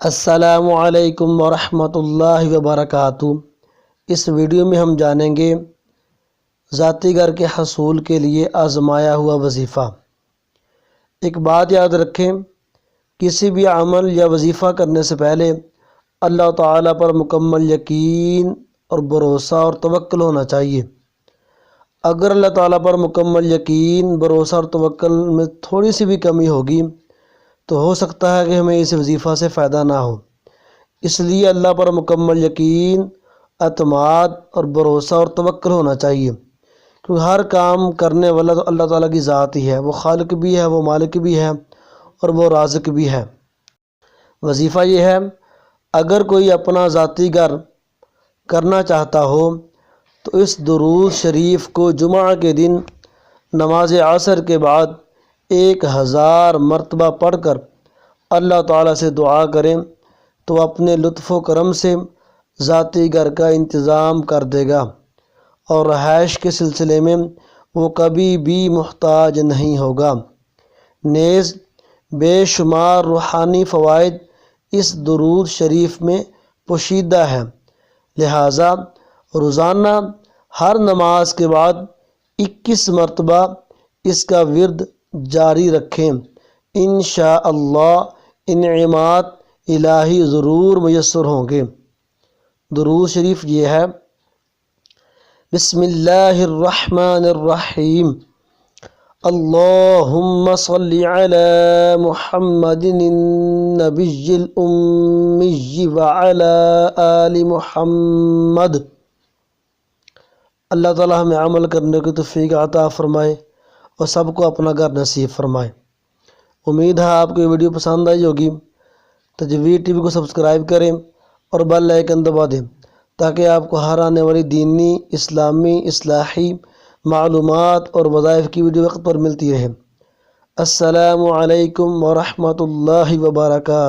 السلام علیکم ورحمۃ اللہ وبرکاتہ۔ اس ویڈیو میں ہم جانیں گے ذاتی گھر کے حصول کے لیے آزمایا ہوا وظیفہ۔ ایک بات یاد رکھیں، کسی بھی عمل یا وظیفہ کرنے سے پہلے اللہ تعالیٰ پر مکمل یقین اور بھروسہ اور توکل ہونا چاہیے۔ اگر اللہ تعالیٰ پر مکمل یقین، بھروسہ اور توکل میں تھوڑی سی بھی کمی ہوگی تو ہو سکتا ہے کہ ہمیں اس وظیفہ سے فائدہ نہ ہو۔ اس لیے اللہ پر مکمل یقین، اعتماد اور بھروسہ اور توکل ہونا چاہیے، کیونکہ ہر کام کرنے والا تو اللہ تعالیٰ کی ذات ہی ہے۔ وہ خالق بھی ہے، وہ مالک بھی ہے اور وہ رازق بھی ہے۔ وظیفہ یہ ہے، اگر کوئی اپنا ذاتی گھر کرنا چاہتا ہو تو اس درود شریف کو جمعہ کے دن نماز عصر کے بعد 1000 مرتبہ پڑھ کر اللہ تعالیٰ سے دعا کریں تو اپنے لطف و کرم سے ذاتی گھر کا انتظام کر دے گا اور رہائش کے سلسلے میں وہ کبھی بھی محتاج نہیں ہوگا۔ نیز بے شمار روحانی فوائد اس درود شریف میں پوشیدہ ہے، لہٰذا روزانہ ہر نماز کے بعد 21 مرتبہ اس کا ورد جاری رکھیں۔ انشاءاللہ انعامات الہی ضرور میسر ہوں گے۔ درود شریف یہ ہے: بسم اللہ الرحمن الرحیم، اللہم صلی علی محمد النبی الامی وعلی آل محمد۔ اللہ تعالی ہمیں عمل کرنے کی توفیق عطا فرمائے اور سب کو اپنا گھر نصیب فرمائے۔ امید ہے آپ کو یہ ویڈیو پسند آئی ہوگی۔ تجوید ٹی وی کو سبسکرائب کریں اور بیل آئیکن دبا دیں تاکہ آپ کو ہر آنے والی دینی، اسلامی، اصلاحی معلومات اور وظائف کی ویڈیو وقت پر ملتی رہے۔ السلام علیکم ورحمۃ اللہ وبرکاتہ۔